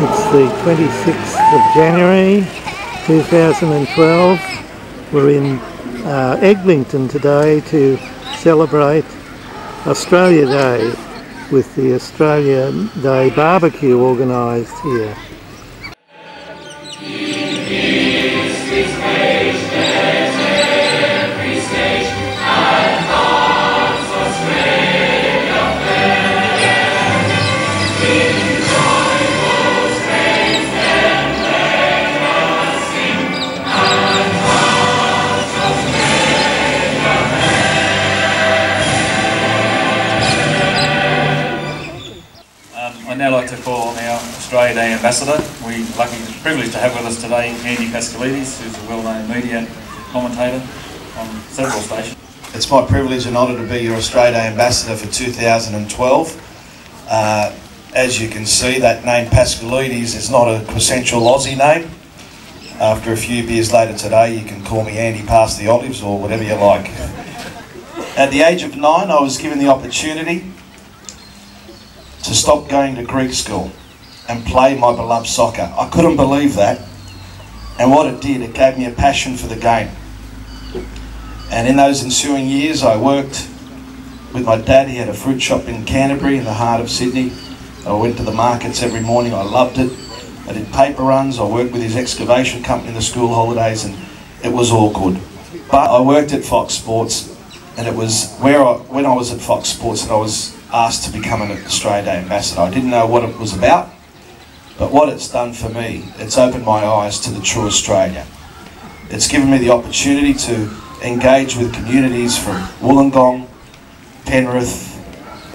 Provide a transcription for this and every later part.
It's the 26th of January 2012. We're in Eglinton today to celebrate Australia Day with the Australia Day barbecue organised here. I'd now like to call on our Australia Day Ambassador. We're privileged to have with us today Andy Pascalides, who's a well-known media commentator on several stations. It's my privilege and honour to be your Australia Day Ambassador for 2012. As you can see, that name Pascalides is not a quintessential Aussie name. After a few beers later today, you can call me Andy Pass the Olives or whatever you like. At the age of 9, I was given the opportunity to stop going to Greek school and play my beloved soccer. I couldn't believe that, and what it did, it gave me a passion for the game. And in those ensuing years, I worked with my dad. He had a fruit shop in Canterbury, in the heart of Sydney. I went to the markets every morning. I loved it. I did paper runs. I worked with his excavation company in the school holidays, and it was all good. But I worked at Fox Sports, and it was when I was at Fox Sports that I was asked to become an Australia Day Ambassador. I didn't know what it was about, but what it's done for me, it's opened my eyes to the true Australia. It's given me the opportunity to engage with communities from Wollongong, Penrith,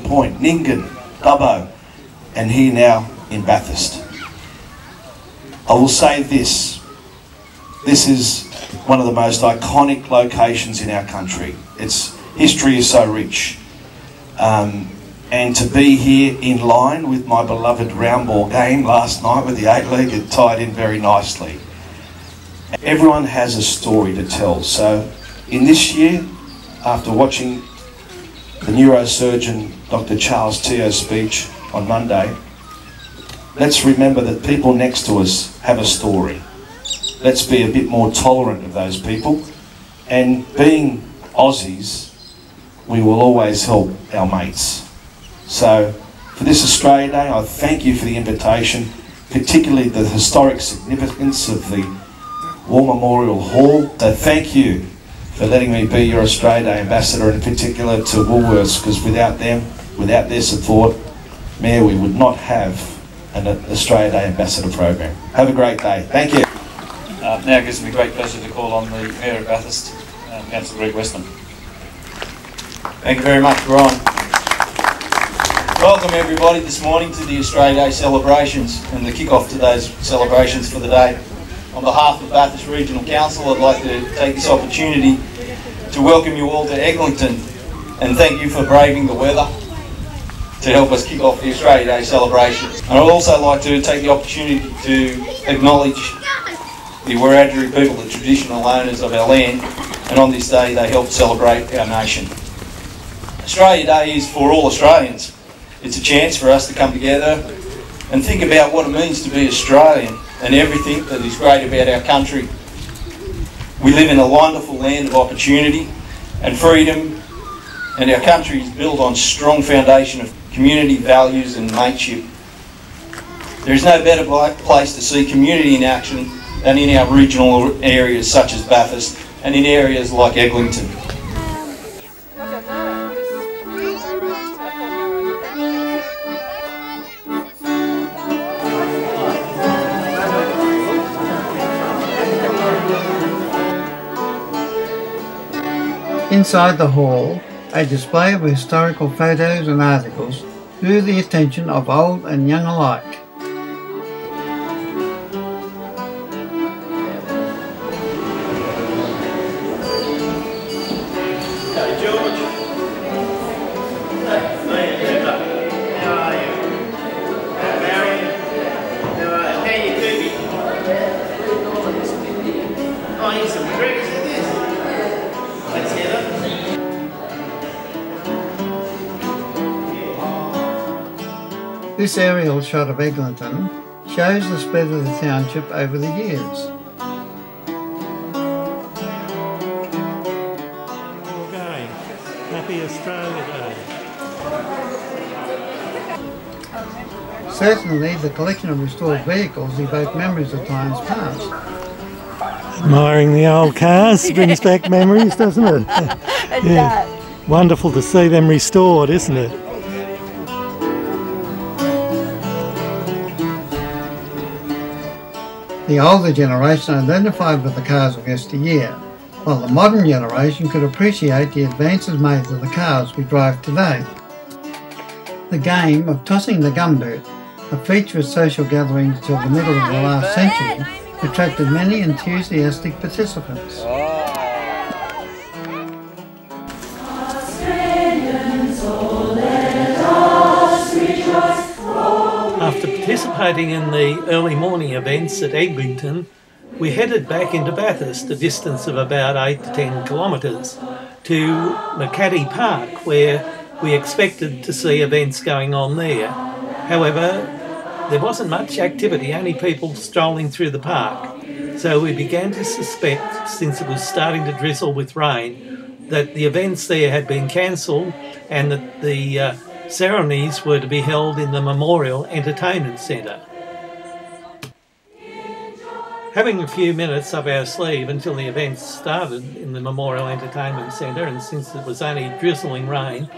Point, Nyngan, Dubbo, and here now in Bathurst. I will say this is one of the most iconic locations in our country. Its history is so rich. And to be here in line with my beloved round ball game last night with the 8-leg, it tied in very nicely. Everyone has a story to tell. So in this year, after watching the neurosurgeon Dr. Charles Teo's speech on Monday, let's remember that people next to us have a story. Let's be a bit more tolerant of those people. And being Aussies, we will always help our mates. So for this Australia Day, I thank you for the invitation, particularly the historic significance of the War Memorial Hall. So thank you for letting me be your Australia Day Ambassador, in particular to Woolworths, because without them, without their support, Mayor, we would not have an Australia Day Ambassador program. Have a great day. Thank you. Now it gives me great pleasure to call on the Mayor of Bathurst, Councillor Greg Weston. Thank you very much, Brian. Welcome everybody this morning to the Australia Day celebrations and the kick-off to those celebrations for the day. On behalf of Bathurst Regional Council, I'd like to take this opportunity to welcome you all to Eglinton and thank you for braving the weather to help us kick off the Australia Day celebrations. And I'd also like to take the opportunity to acknowledge the Wiradjuri people, the traditional owners of our land, and on this day they help celebrate our nation. Australia Day is for all Australians. It's a chance for us to come together and think about what it means to be Australian and everything that is great about our country. We live in a wonderful land of opportunity and freedom, and our country is built on a strong foundation of community values and mateship. There is no better place to see community in action than in our regional areas such as Bathurst and in areas like Eglinton. Inside the hall, a display of historical photos and articles drew the attention of old and young alike. This aerial shot of Eglinton shows the spread of the township over the years. Okay. Happy Australia Day. Certainly, the collection of restored vehicles evoke memories of times past. Admiring the old cars brings back memories, doesn't it? Yeah. Wonderful to see them restored, isn't it? The older generation identified with the cars of yesteryear, while the modern generation could appreciate the advances made to the cars we drive today. The game of tossing the gumboot, a feature of social gatherings till the middle of the last century, attracted many enthusiastic participants. After participating in the early morning events at Eglinton, we headed back into Bathurst, a distance of about 8 to 10 kilometres, to Macadie Park, where we expected to see events going on there. However, there wasn't much activity, only people strolling through the park. So we began to suspect, since it was starting to drizzle with rain, that the events there had been cancelled and that the ceremonies were to be held in the Memorial Entertainment Centre. Having a few minutes up our sleeve until the events started in the Memorial Entertainment Centre, and since it was only drizzling rain,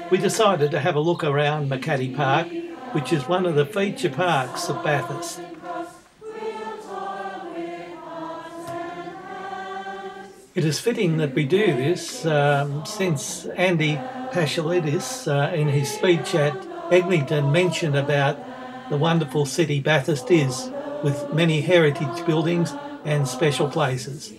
we decided to have a look around Macadie Park, which is one of the feature parks of Bathurst. It is fitting that we do this since Andy Pashalidis in his speech at Eglinton mentioned about the wonderful city Bathurst is, with many heritage buildings and special places.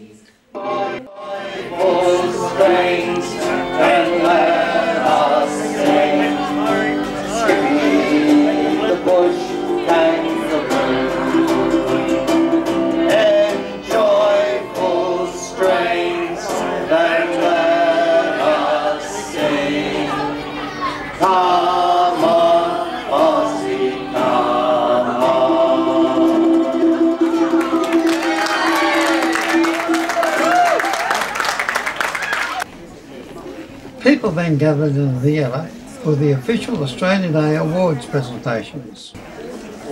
People then gathered in the theatre for the official Australia Day Awards presentations.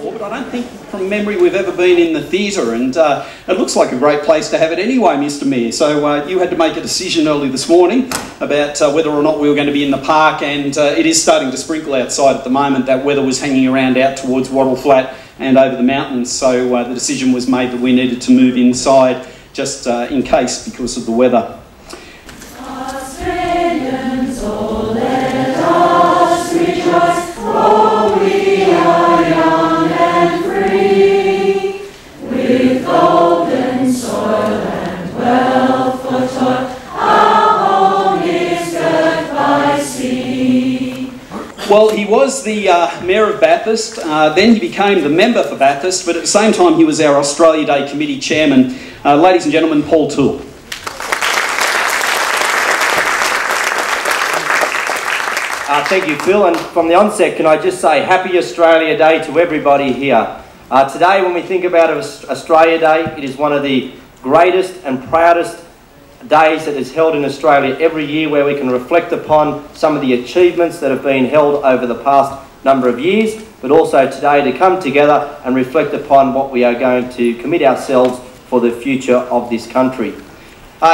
But I don't think from memory we've ever been in the theatre, and it looks like a great place to have it anyway, Mr Mayor. So you had to make a decision early this morning about whether or not we were going to be in the park, and it is starting to sprinkle outside at the moment. That weather was hanging around out towards Wattle Flat and over the mountains, so the decision was made that we needed to move inside just in case because of the weather. Australians, oh, let us rejoice, for we are young and free, with golden soil and wealth for toil, our home is girt by sea. Well, he was the Mayor of Bathurst, then he became the member for Bathurst, but at the same time he was our Australia Day Committee Chairman. Ladies and gentlemen, Paul Toole. Thank you, Phil, and from the onset can I just say Happy Australia Day to everybody here. Today, when we think about Australia Day, it is one of the greatest and proudest days that is held in Australia every year, where we can reflect upon some of the achievements that have been held over the past number of years, but also today to come together and reflect upon what we are going to commit ourselves for the future of this country.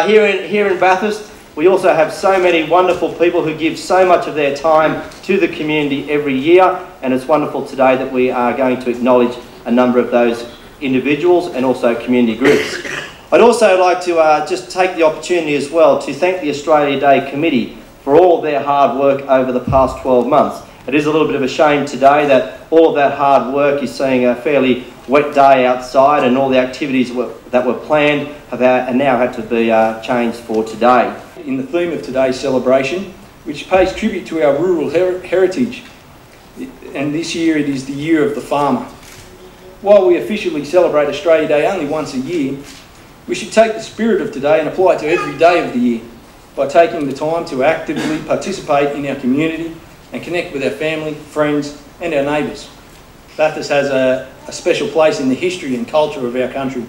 Here in Bathurst, we also have so many wonderful people who give so much of their time to the community every year, and it's wonderful today that we are going to acknowledge a number of those individuals and also community groups. I'd also like to just take the opportunity as well to thank the Australia Day Committee for all of their hard work over the past 12 months. It is a little bit of a shame today that all of that hard work is seeing a fairly wet day outside, and all the activities that were planned have now had to be changed for today. In the theme of today's celebration, which pays tribute to our rural heritage, and this year it is the Year of the Farmer. While we officially celebrate Australia Day only once a year, we should take the spirit of today and apply it to every day of the year by taking the time to actively participate in our community and connect with our family, friends and our neighbours. Bathurst has a special place in the history and culture of our country,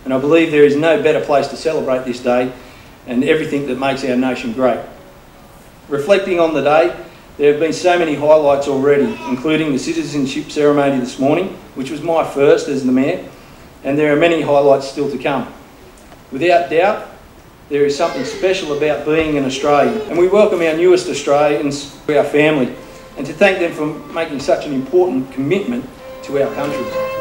and I believe there is no better place to celebrate this day and everything that makes our nation great. Reflecting on the day, there have been so many highlights already, including the citizenship ceremony this morning, which was my first as the Mayor, and there are many highlights still to come. Without doubt, there is something special about being an Australian, and we welcome our newest Australians to our family, and to thank them for making such an important commitment to our country.